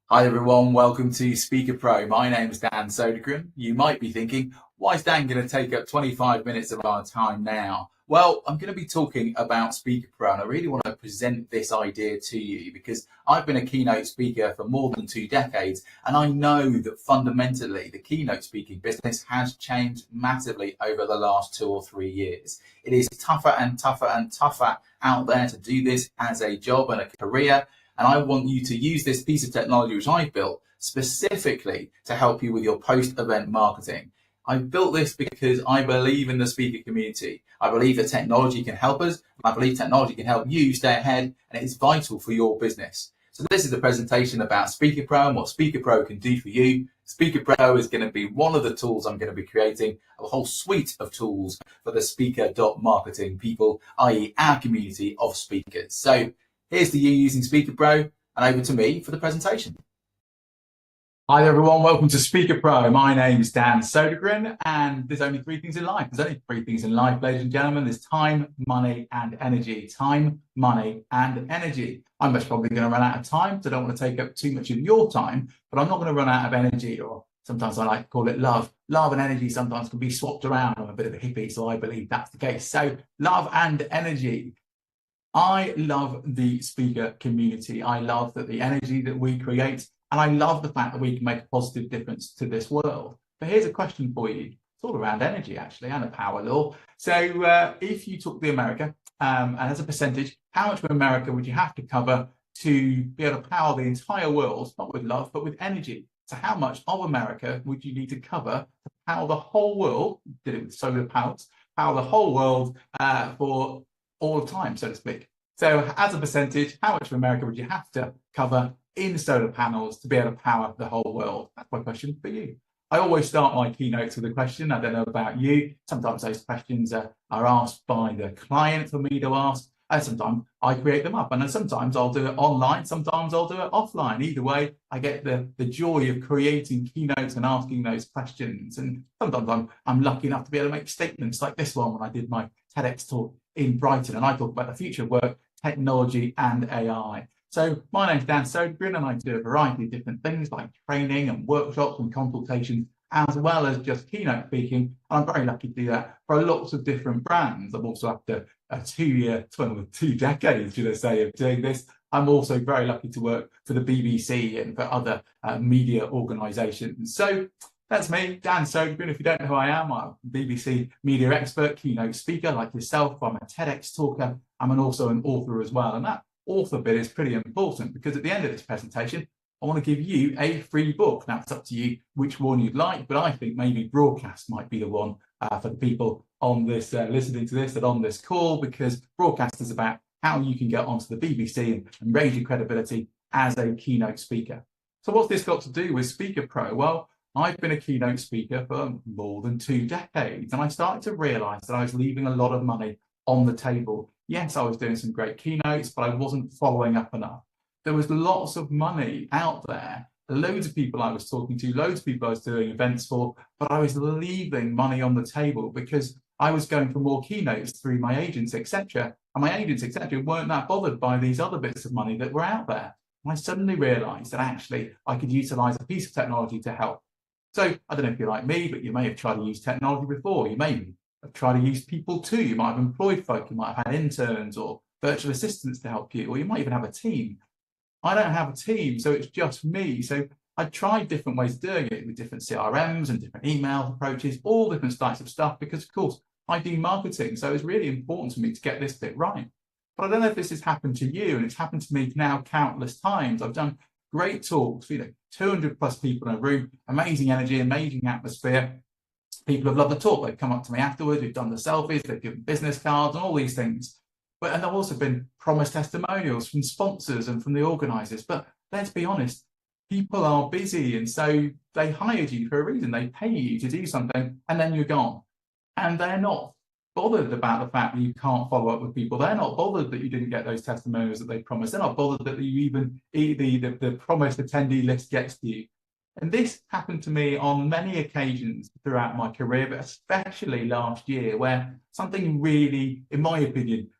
Hi everyone, welcome to SpeakerPro. My name's Dan Sodergren. You might be thinking, why is Dan going to take up 25 minutes of our time now? Well, I'm going to be talking about SpeakerPro, and I really want to present this idea to you because I've been a keynote speaker for more than 2 decades, and I know that fundamentally the keynote speaking business has changed massively over the last 2 or 3 years. It is tougher and tougher and tougher out there to do this as a job and a career. And I want you to use this piece of technology which I've built specifically to help you with your post-event marketing. I've built this because I believe in the speaker community. I believe that technology can help us. I believe technology can help you stay ahead, and it is vital for your business. So this is a presentation about SpeakerPro and what SpeakerPro can do for you. SpeakerPro is going to be one of the tools I'm going to be creating, a whole suite of tools for the speaker.marketing people, i.e. our community of speakers. So here's to you using SpeakerPro, and over to me for the presentation. Hi everyone, welcome to SpeakerPro. My name is Dan Sodergren, and there's only 3 things in life. There's only 3 things in life, ladies and gentlemen. There's time, money, and energy. Time, money, and energy. I'm most probably going to run out of time, so I don't want to take up too much of your time, but I'm not going to run out of energy, or sometimes I like to call it love. Love and energy sometimes can be swapped around. I'm a bit of a hippie, so I believe that's the case. So love and energy. I love the speaker community. I love that the energy that we create, and I love the fact that we can make a positive difference to this world. But here's a question for you. It's all around energy, actually, and a power law. So if you took the America, and as a percentage, how much of America would you have to cover to be able to power the entire world, not with love, but with energy? So how much of America would you need to cover to power the whole world, did it with solar panels, power the whole world for all the time, so to speak? So as a percentage, how much of America would you have to cover in solar panels to be able to power the whole world? That's my question for you. I always start my keynotes with a question. I don't know about you. Sometimes those questions are asked by the client for me to ask, and sometimes I create them up. And then sometimes I'll do it online, sometimes I'll do it offline. Either way, I get the joy of creating keynotes and asking those questions. And sometimes I'm lucky enough to be able to make statements like this one when I did my TEDx talk in Brighton, and I talk about the future of work, technology, and AI. So my name's Dan Sodergren, and I do a variety of different things like training and workshops and consultations, as well as just keynote speaking. And I'm very lucky to do that for lots of different brands. I'm also, after a 2 decades, should I say, of doing this, I'm also very lucky to work for the BBC and for other media organisations. So that's me, Dan Sodergren. If you don't know who I am, I'm a BBC media expert, keynote speaker like yourself. I'm a TEDx talker. I'm also an author as well. And that author bit is pretty important because at the end of this presentation, I want to give you a free book. Now, it's up to you which one you'd like, but I think maybe broadcast might be the one for the people on this, listening to this and on this call, because broadcast is about how you can get onto the BBC and raise your credibility as a keynote speaker. So what's this got to do with SpeakerPro? Well, I've been a keynote speaker for more than 2 decades, and I started to realize that I was leaving a lot of money on the table. Yes, I was doing some great keynotes, but I wasn't following up enough. There was lots of money out there, loads of people I was talking to, loads of people I was doing events for, but I was leaving money on the table because I was going for more keynotes through my agents, etc. And my agents, etc., weren't that bothered by these other bits of money that were out there. And I suddenly realized that actually I could utilize a piece of technology to help. So I don't know if you're like me, but you may have tried to use technology before. You may have tried to use people too. You might have employed folk, you might have had interns or virtual assistants to help you, or you might even have a team. I don't have a team, so it's just me. So I tried different ways of doing it with different CRMs and different email approaches, all different types of stuff, because of course I do marketing. So it's really important to me to get this bit right. But I don't know if this has happened to you, and it's happened to me now countless times. I've done great talks, 200 plus people in a room, amazing energy, amazing atmosphere. People have loved the talk. They've come up to me afterwards, we've done the selfies, they've given business cards and all these things. And there have also been promised testimonials from sponsors and from the organisers. But let's be honest, people are busy, and so they hired you for a reason. They pay you to do something, and then you're gone. And they're not bothered about the fact that you can't follow up with people. They're not bothered that you didn't get those testimonials that they promised. They're not bothered that you even the promised attendee list gets to you. And this happened to me on many occasions throughout my career, but especially last year, where something really, in my opinion,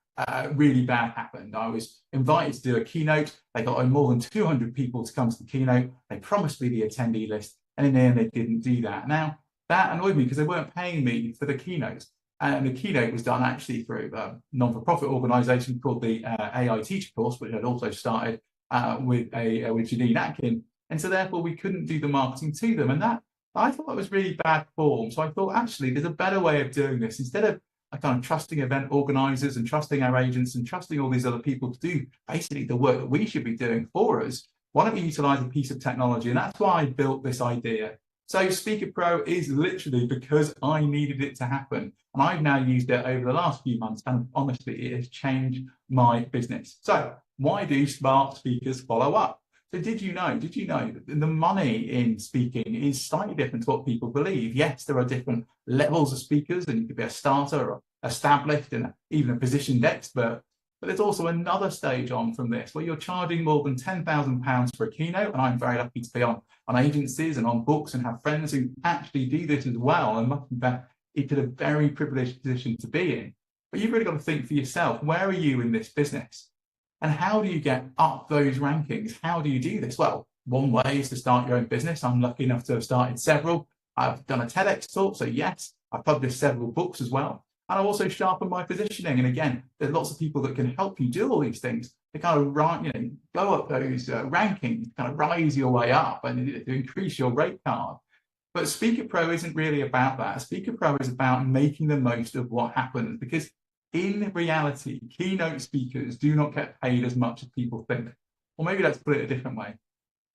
really bad happened. I was invited to do a keynote. They got more than 200 people to come to the keynote. They promised me the attendee list, and in the end, they didn't do that. Now, that annoyed me because they weren't paying me for the keynote. And the keynote was done actually through a non-for-profit organisation called the AI Teacher Course, which had also started with Janine Atkin. And so therefore, we couldn't do the marketing to them. And that, I thought that was really bad form. So I thought, actually, there's a better way of doing this. Instead of kind of trusting event organisers and trusting our agents and trusting all these other people to do basically the work that we should be doing for us, why don't we utilise a piece of technology? And that's why I built this idea. So SpeakerPro is literally because I needed it to happen. And I've now used it over the last few months, and honestly, it has changed my business. So why do smart speakers follow up? So did you know that the money in speaking is slightly different to what people believe? Yes, there are different levels of speakers, and you could be a starter or established and even a positioned expert. But there's also another stage on from this where you're charging more than £10,000 for a keynote. And I'm very lucky to be on agencies and on books and have friends who actually do this as well. And it's a very privileged position to be in. But you've really got to think for yourself, where are you in this business? And how do you get up those rankings? How do you do this? Well, one way is to start your own business. I'm lucky enough to have started several. I've done a TEDx talk, so yes, I've published several books as well. And I've also sharpened my positioning. And again, there's lots of people that can help you do all these things to kind of go up those rankings, kind of rise your way up and to increase your rate card. But SpeakerPro isn't really about that. SpeakerPro is about making the most of what happens, because in reality, keynote speakers do not get paid as much as people think. Or maybe let's put it a different way.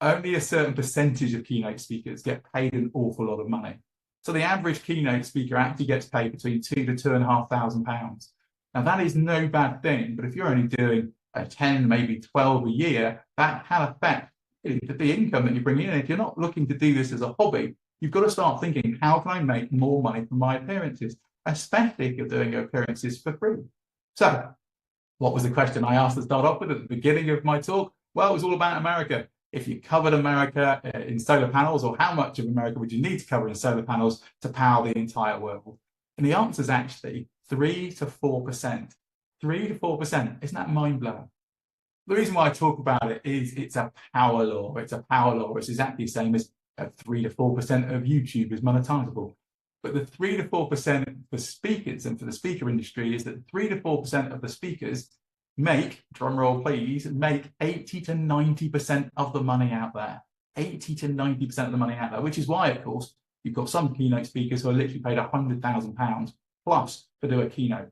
Only a certain percentage of keynote speakers get paid an awful lot of money. So the average keynote speaker actually gets paid between £2,000 to £2,500. Now that is no bad thing, but if you're only doing 10, maybe 12 a year, that can affect the income that you bring in. If you're not looking to do this as a hobby, you've got to start thinking, how can I make more money from my appearances? Especially if you're doing your appearances for free. So what was the question I asked to start off with at the beginning of my talk? Well, it was all about America. If you covered America in solar panels, or how much of America would you need to cover in solar panels to power the entire world? And the answer is actually 3 to 4%. 3 to 4%. Isn't that mind-blowing? The reason why I talk about it is it's a power law. It's a power law. It's exactly the same as 3 to 4% of YouTube is monetizable. But the 3 to 4% for speakers and for the speaker industry is that 3 to 4% of the speakers make, drumroll please, make 80 to 90% of the money out there. 80 to 90% of the money out there, which is why, of course, you've got some keynote speakers who are literally paid £100,000 plus to do a keynote.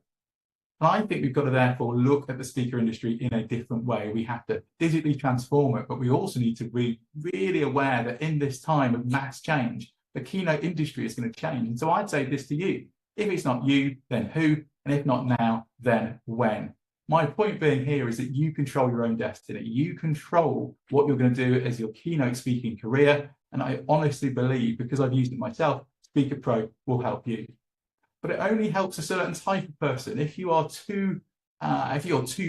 And I think we've got to therefore look at the speaker industry in a different way. We have to digitally transform it, but we also need to be really aware that in this time of mass change, the keynote industry is going to change. And so I'd say this to you: if it's not you, then who? And if not now, then when? My point being here is that you control your own destiny. You control what you're going to do as your keynote speaking career. And I honestly believe, because I've used it myself, SpeakerPro will help you. But it only helps a certain type of person. If you're too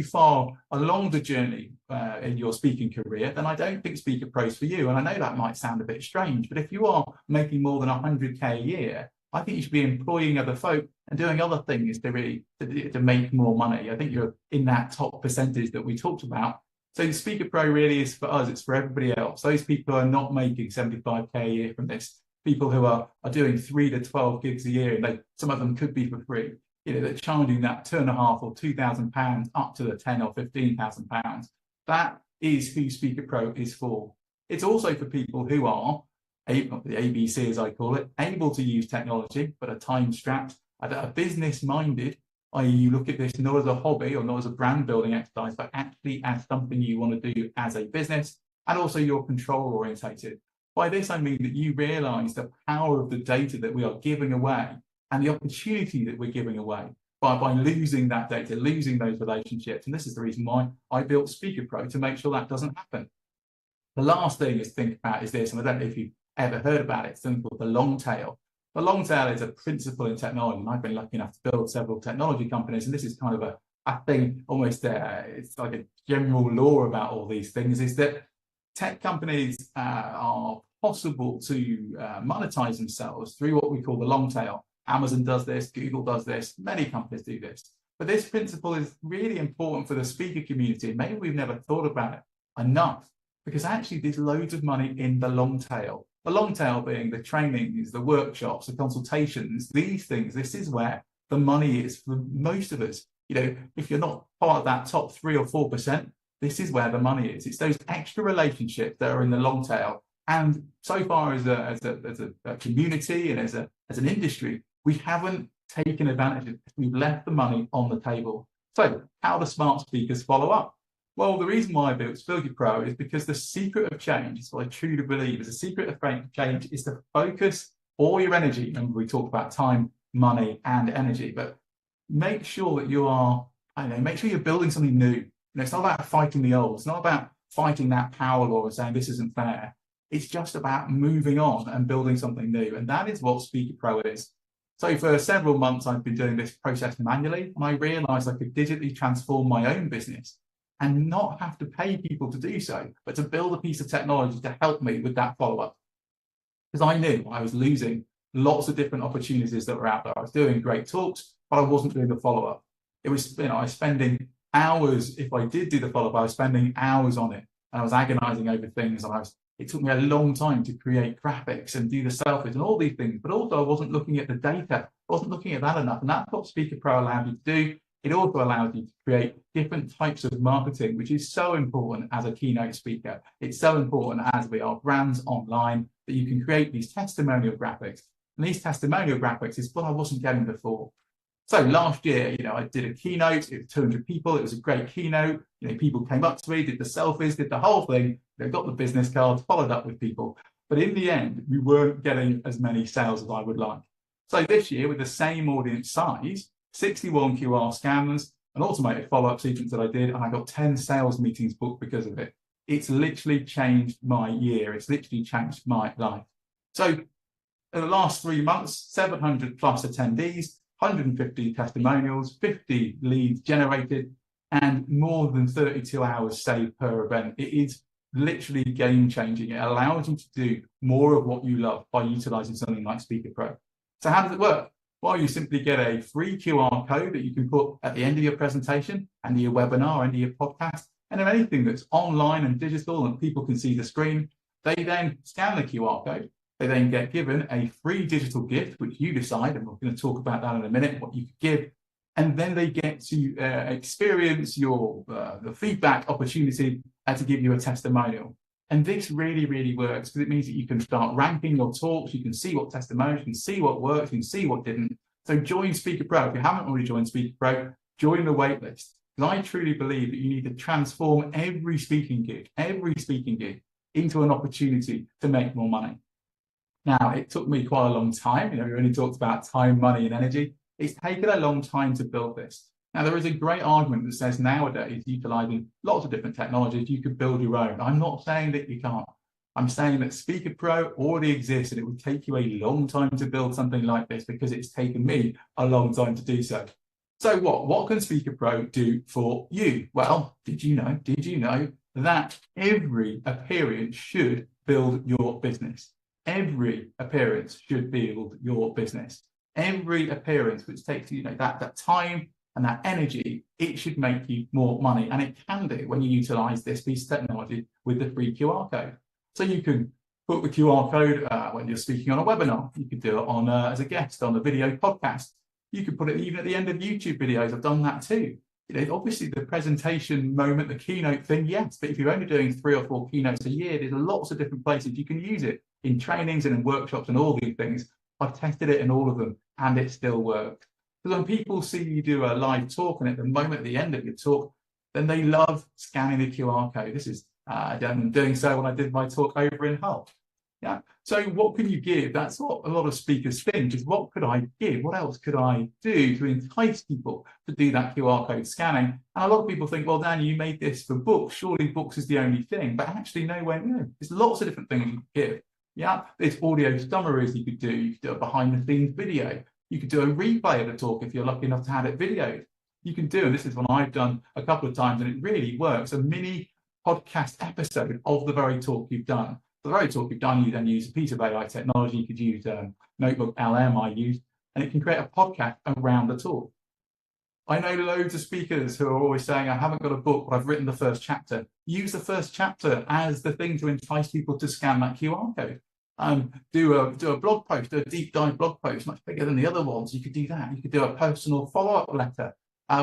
far along the journey in your speaking career, then I don't think SpeakerPro is for you. And I know that might sound a bit strange, but if you are making more than 100K a year, I think you should be employing other folk and doing other things to make more money. I think you're in that top percentage that we talked about. So SpeakerPro really is for us. It's for everybody else. Those people who are not making 75K a year from this, people who are doing 3 to 12 gigs a year, and some of them could be for free. They're charging that £2,500 or £2,000 up to the £10,000 or £15,000. That is who SpeakerPro is for. It's also for people who are the ABC, as I call it, able to use technology, but are time-strapped, are business-minded, i.e. you look at this not as a hobby or not as a brand-building exercise, but actually as something you want to do as a business, and also you're control-orientated. By this, I mean that you realise the power of the data that we are giving away and the opportunity that we're giving away by losing that data, losing those relationships. And this is the reason why I built SpeakerPro, to make sure that doesn't happen. The last thing to think about is this, and I don't know if you've ever heard about it, it's something called the long tail. The long tail is a principle in technology, and I've been lucky enough to build several technology companies, and this is kind of a thing, almost it's like a general law about all these things, is that tech companies are possible to monetize themselves through what we call the long tail. Amazon does this, Google does this, many companies do this. But this principle is really important for the speaker community. Maybe we've never thought about it enough, because actually there's loads of money in the long tail. The long tail being the trainings, the workshops, the consultations, these things. This is where the money is for most of us. You know, if you're not part of that top 3 or 4%, this is where the money is. It's those extra relationships that are in the long tail. And so far as a community and as an industry, we haven't taken advantage of it. We've left the money on the table. So how do smart speakers follow up? Well, the reason why I built SpeakerPro is because the secret of change, is what I truly believe, is the secret of change is to focus all your energy. Remember, we talked about time, money, and energy, but make sure that you are, make sure you're building something new. You know, it's not about fighting the old. It's not about fighting that power law and saying this isn't fair. It's just about moving on and building something new. And that is what SpeakerPro is. So for several months, I've been doing this process manually, and I realized I could digitally transform my own business and not have to pay people to do so, but to build a piece of technology to help me with that follow-up. Because I knew I was losing lots of different opportunities that were out there. I was doing great talks, but I wasn't doing the follow-up. It was, I was spending hours, if I did do the follow-up, I was spending hours on it, and I was agonizing over things, and it took me a long time to create graphics and do the selfies and all these things, but also I wasn't looking at the data, I wasn't looking at that enough, and that's what SpeakerPro allowed you to do. It also allows you to create different types of marketing, which is so important as a keynote speaker. It's so important as we are brands online that you can create these testimonial graphics. And these testimonial graphics is what I wasn't getting before. So last year, I did a keynote, it was 200 people, it was a great keynote. People came up to me, did the selfies, did the whole thing, got the business cards, followed up with people. But in the end, we weren't getting as many sales as I would like. So this year, with the same audience size, 61 QR scans, an automated follow-up sequence that I did, and I got 10 sales meetings booked because of it. It's literally changed my year. It's literally changed my life. So in the last 3 months, 700 plus attendees, 150 testimonials, 50 leads generated, and more than 32 hours saved per event. It is literally game-changing. It allows you to do more of what you love by utilizing something like SpeakerPro. So how does it work? Well, you simply get a free QR code that you can put at the end of your presentation, end of your webinar, end of your podcast, and of anything that's online and digital and people can see the screen. They then scan the QR code. They then get given a free digital gift, which you decide, and we're going to talk about that in a minute, what you could give. And then they get to experience the feedback opportunity to give you a testimonial. And this really, really works because it means that you can start ranking your talks, you can see what testimonials, you can see what worked, you can see what didn't. So join SpeakerPro. If you haven't already joined SpeakerPro, join the waitlist. Because I truly believe that you need to transform every speaking gig into an opportunity to make more money. Now, it took me quite a long time. We only talked about time, money, and energy. It's taken a long time to build this. Now, there is a great argument that says nowadays, utilizing lots of different technologies, you could build your own. I'm not saying that you can't. I'm saying that SpeakerPro already exists, and it would take you a long time to build something like this because it's taken me a long time to do so. So what can SpeakerPro do for you? Well, did you know that every appearance should build your business? Every appearance should build your business. Every appearance which takes that time and that energy, it should make you more money. And it can do when you utilize this piece of technology with the free QR code. So you can put the QR code when you're speaking on a webinar. You could do it on as a guest on a video podcast. You could put it even at the end of YouTube videos. I've done that too. Obviously the presentation moment, the keynote thing, yes. But if you're only doing 3 or 4 keynotes a year, there's lots of different places you can use it in trainings and in workshops and all these things. I've tested it in all of them and it still works. Because when people see you do a live talk and at the moment at the end of your talk, then they love scanning the QR code. This is doing so when I did my talk over in Hull. Yeah. So what can you give? That's what a lot of speakers think is, what could I give? What else could I do to entice people to do that QR code scanning? And a lot of people think, well, Dan, you made this for books. Surely books is the only thing. But actually, no. There's lots of different things you could give. Yeah. There's audio summaries you could do. You could do a behind the scenes video. You could do a replay of the talk if you're lucky enough to have it videoed. You can do, and this is what I've done a couple of times, and it really works, a mini podcast episode of the very talk you've done. For the very talk you've done, you then use a piece of AI technology. You could use Notebook LM I used, and it can create a podcast around the talk. I know loads of speakers who are always saying, I haven't got a book, but I've written the first chapter. Use the first chapter as the thing to entice people to scan that QR code. Do a blog post, do a deep dive blog post, much bigger than the other ones. You could do that. You could do a personal follow-up letter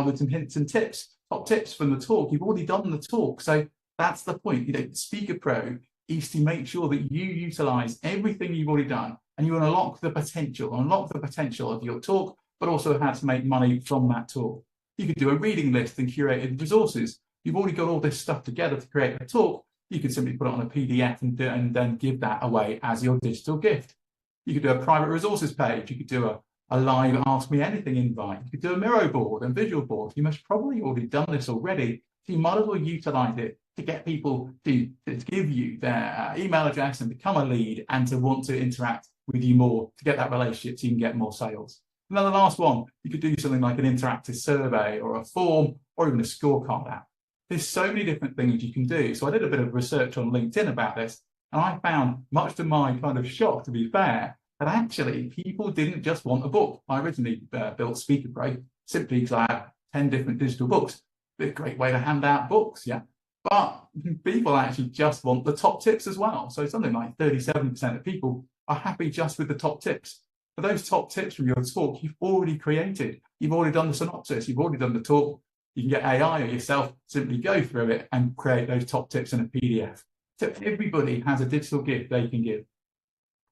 with some hints and tips, top tips from the talk. You've already done the talk. So that's the point. SpeakerPro is to make sure that you utilize everything you've already done and you unlock the potential of your talk, but also how to make money from that talk. You could do a reading list and curated resources. You've already got all this stuff together to create a talk. You could simply put it on a PDF and then give that away as your digital gift. You could do a private resources page. You could do a live Ask Me Anything invite. You could do a Miro board and visual board. You must probably already done this already, so you might as well utilize it to get people to give you their email address and become a lead and to want to interact with you more to get that relationship so you can get more sales. And then the last one, you could do something like an interactive survey or a form or even a scorecard app. There's so many different things you can do. So I did a bit of research on LinkedIn about this, and I found, much to my kind of shock, to be fair, that actually people didn't just want a book. I originally built SpeakerPro simply because I had 10 different digital books. It's a great way to hand out books, yeah. But people actually just want the top tips as well. So something like 37% of people are happy just with the top tips. For those top tips from your talk, you've already created. You've already done the synopsis. You've already done the talk. You can get AI or yourself, simply go through it and create those top tips in a PDF. So everybody has a digital gift they can give.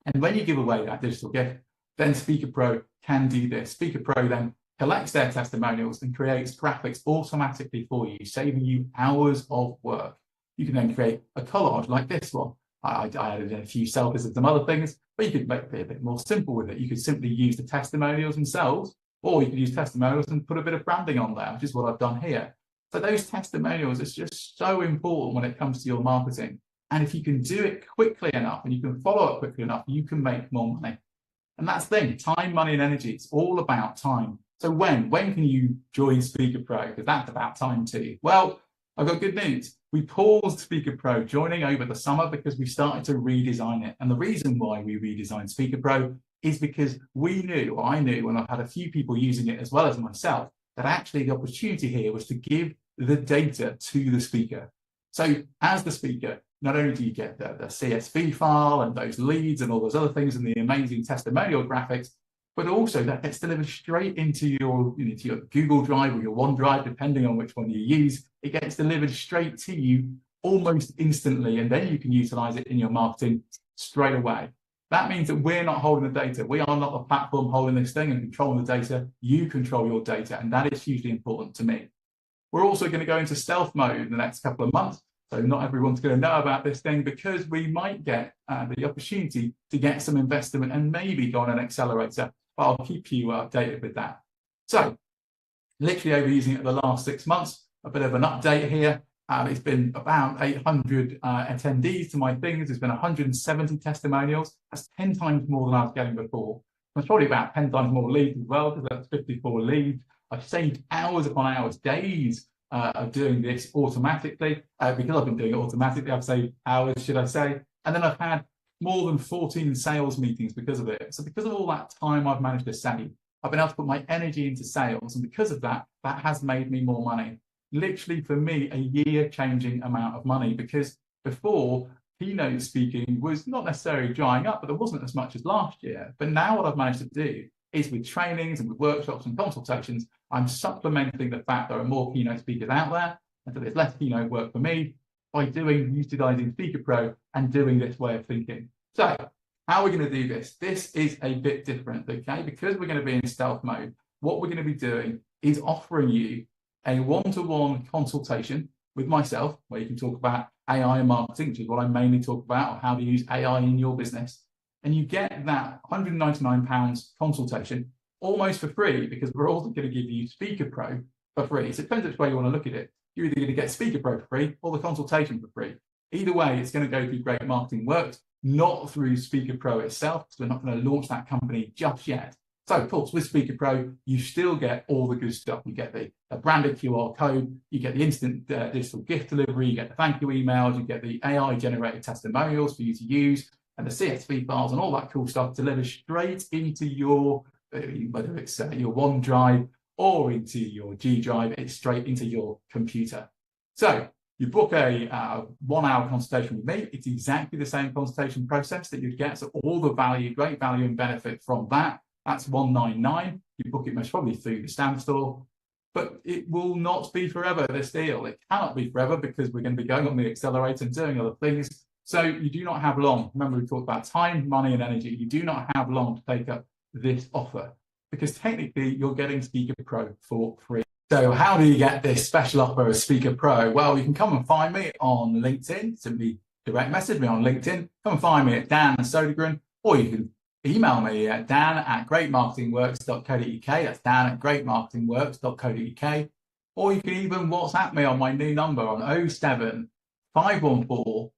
And when you give away that digital gift, then SpeakerPro can do this. SpeakerPro then collects their testimonials and creates graphics automatically for you, saving you hours of work. You can then create a collage like this one. I added in a few selfies and some other things, but you could make it a bit more simple with it. You could simply use the testimonials themselves, or you could use testimonials and put a bit of branding on there, which is what I've done here. So those testimonials is just so important when it comes to your marketing. And if you can do it quickly enough and you can follow up quickly enough, you can make more money. And that's the thing, time, money, and energy. It's all about time. So when can you join SpeakerPro? Because that's about time too. Well, I've got good news. We paused SpeakerPro joining over the summer because we started to redesign it. And the reason why we redesigned SpeakerPro is because I knew when I've had a few people using it as well as myself, that actually the opportunity here was to give the data to the speaker. So as the speaker, not only do you get the CSV file and those leads and all those other things and the amazing testimonial graphics, but also that gets delivered straight into your Google Drive or your OneDrive, depending on which one you use. It gets delivered straight to you almost instantly, and then you can utilize it in your marketing straight away. That means that we're not holding the data. We are not the platform holding this thing and controlling the data. You control your data, and that is hugely important to me. We're also going to go into stealth mode in the next couple of months. So not everyone's going to know about this thing because we might get the opportunity to get some investment and maybe go on an accelerator, but I'll keep you updated with that. So literally over using it the last 6 months, a bit of an update here. It's been about 800 attendees to my things. There's been 170 testimonials. That's 10 times more than I was getting before. There's probably about 10 times more leads as well, because that's 54 leads. I've saved hours upon hours, days of doing this automatically. Because I've been doing it automatically, I've saved hours, should I say. And then I've had more than 14 sales meetings because of it. So because of all that time I've managed to save, I've been able to put my energy into sales. And because of that, that has made me more money. Literally for me, a year-changing amount of money, because before, keynote speaking was not necessarily drying up, but there wasn't as much as last year. But now what I've managed to do is with trainings and with workshops and consultations, I'm supplementing the fact there are more keynote speakers out there, and so there's less keynote work for me by utilizing SpeakerPro and doing this way of thinking. So how are we going to do this? This is a bit different, okay? Because we're going to be in stealth mode, what we're going to be doing is offering you a one-to-one consultation with myself, where you can talk about AI and marketing, which is what I mainly talk about, or how to use AI in your business. And you get that £199 consultation almost for free, because we're also going to give you SpeakerPro for free. So it depends which way you want to look at it. You're either going to get SpeakerPro for free or the consultation for free. Either way, it's going to go through Great Marketing Works, not through SpeakerPro itself, because we're not going to launch that company just yet. So, of course, with SpeakerPro, you still get all the good stuff. You get the branded QR code, you get the instant digital gift delivery, you get the thank you emails, you get the AI-generated testimonials for you to use, and the CSV files and all that cool stuff delivered straight into your, whether it's your OneDrive or into your G Drive. It's straight into your computer. So you book a 1 hour consultation with me. It's exactly the same consultation process that you'd get. So all the value, great value and benefit from that. That's $199. You book it most probably through the Stamp Store. But it will not be forever, this deal. It cannot be forever because we're going to be going on the accelerator and doing other things. So you do not have long. Remember, we talked about time, money, and energy. You do not have long to take up this offer because technically you're getting SpeakerPro for free. So how do you get this special offer of SpeakerPro? Well, you can come and find me on LinkedIn. Simply direct message me on LinkedIn. Come and find me at Dan Sodegren, or you can email me at dan@greatmarketingworks.co.uk. That's dan@greatmarketingworks.co.uk. Or you can even WhatsApp me on my new number on 07 514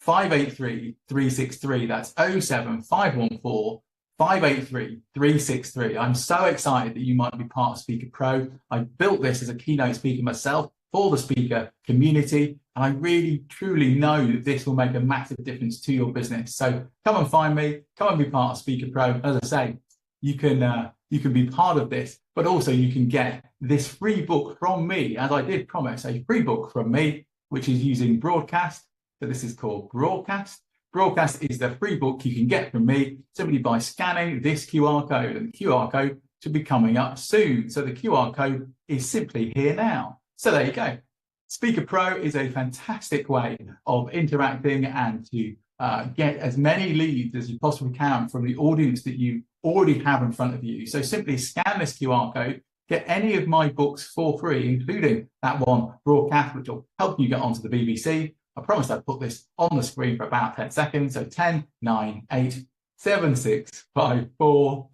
583 363. That's 07 514 583 363. I'm so excited that you might be part of SpeakerPro. I built this as a keynote speaker myself for the speaker community, and I really truly know that this will make a massive difference to your business. So come and find me, come and be part of SpeakerPro. As I say, you can be part of this, but also you can get this free book from me, as I did promise, a free book from me, which is using Broadcast. So this is called Broadcast. Broadcast is the free book you can get from me simply by scanning this QR code, and the QR code should be coming up soon. So the QR code is simply here now. So there you go. SpeakerPro is a fantastic way of interacting and to get as many leads as you possibly can from the audience that you already have in front of you. So simply scan this QR code, get any of my books for free, including that one, Broadcast, which will help you get onto the BBC. I promised I'd put this on the screen for about 10 seconds. So 10, 9, 8, 7, 6, 5, 4,